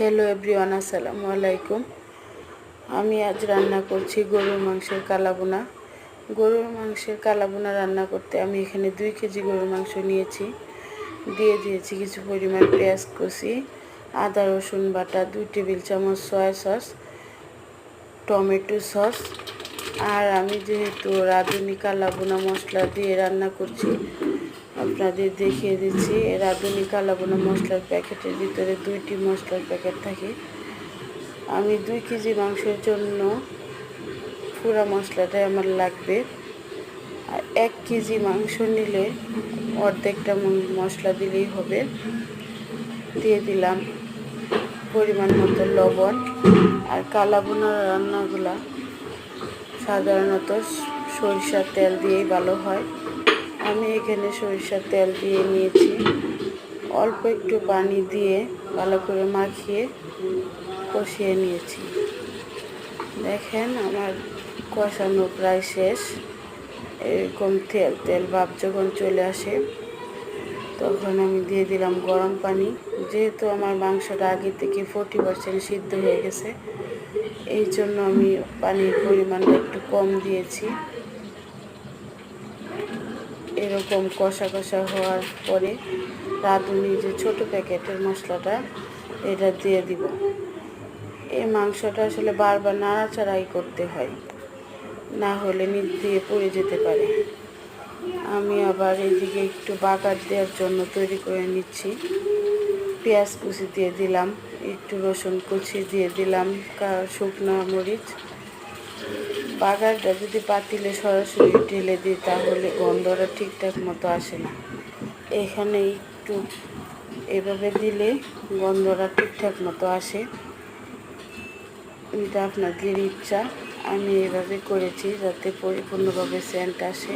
Hello everyone, আসসালামু আলাইকুম। আমি আজ রান্না করছি গরুর মাংসের কালাবোনা। গরুর মাংসের কালাবোনা রান্না করতে আমি এখানে 2 কেজি গরুর মাংস নিয়েছি। দিয়ে দিয়েছি কিছু পরিমাণ পেঁয়াজ কুচি, আদা রসুন বাটা, 2 টেবিল চামচ সয়া সস, টমেটো সস। আর আমি যেহেতু রাঁধুনি কালাবোনা মশলা দিয়ে রান্না করছি, আপনাদের দেখিয়ে দিচ্ছি। রাঁধুনি কালাবোনা মশলার প্যাকেটের ভিতরে 2টি মশলার প্যাকেট থাকে। আমি 2 কেজি মাংসের জন্য পুরা মশলাটাই আমার লাগবে। আর 1 কেজি মাংস নিলে অর্ধেকটা মশলা দিলেই হবে। দিয়ে দিলাম পরিমাণ মতো লবণ। আর কালাবোনা রান্নাগুলা সাধারণত সরিষার তেল দিয়েই ভালো হয়। আমি এখানে সরিষার তেল দিয়ে নিয়েছি। অল্প একটু পানি দিয়ে ভালো করে মাখিয়ে কষিয়ে নিয়েছি। দেখেন আমার কষানো প্রায় শেষ। এরকম তেল তেল ভাব যখন চলে আসে তখন আমি দিয়ে দিলাম গরম পানি। যেহেতু আমার মাংসটা আগে থেকে 40% সিদ্ধ হয়ে গেছে, এই জন্য আমি পানির পরিমাণটা একটু কম দিয়েছি। এরকম কষা কষা হওয়ার পরে রাঁধুনি যে ছোট প্যাকেটের মশলাটা এটা দিয়ে দিব। এই মাংসটা আসলে বারবার নাড়াচাড়াই করতে হয়, না হলে নিচ দিয়ে পড়ে যেতে পারে। আমি আবার এইদিকে একটু বাগার দেওয়ার জন্য তৈরি করে নিচ্ছি। পেঁয়াজ কুচি দিয়ে দিলাম, একটু রসুন কুচি দিয়ে দিলাম, শুকনো মরিচ। বাগারটা যদি পাতিলে সরাসরি ঢেলে দিই তাহলে গন্ধটা ঠিকঠাক মতো আসে না। এখানে একটু এভাবে দিলে গন্ধটা ঠিকঠাক মতো আসে। এটা আপনাদের ইচ্ছা, আমি এভাবে করেছি যাতে পরিপূর্ণভাবে সেন্ট আসে।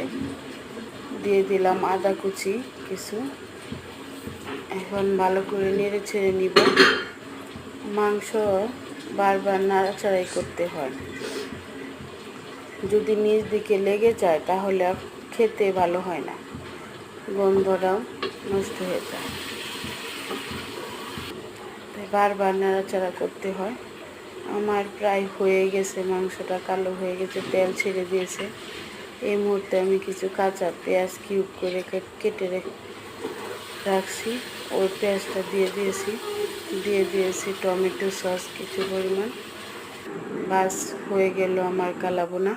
দিয়ে দিলাম আদা কুচি কিছু। এখন ভালো করে নেড়ে ছেড়ে নিব। মাংস বারবার নাড়াচাড়াই করতে হয়, যদি নিচ দিকে লেগে যায় তাহলে খেতে ভালো হয় না, গন্ধটাও নষ্ট হয়ে যায়। তাই বারবার নাড়াচাড়া করতে হয়। আমার প্রায় হয়ে গেছে, মাংসটা কালো হয়ে গেছে, তেল ছেড়ে দিয়েছে। এই মুহূর্তে আমি কিছু কাঁচা পেঁয়াজ কিউব করে কেটে রাখছি, ওই পেঁয়াজটা দিয়ে দিয়েছি টমেটো সস কিছু পরিমাণ। বাস হয়ে গেল আমার কালাবোনা।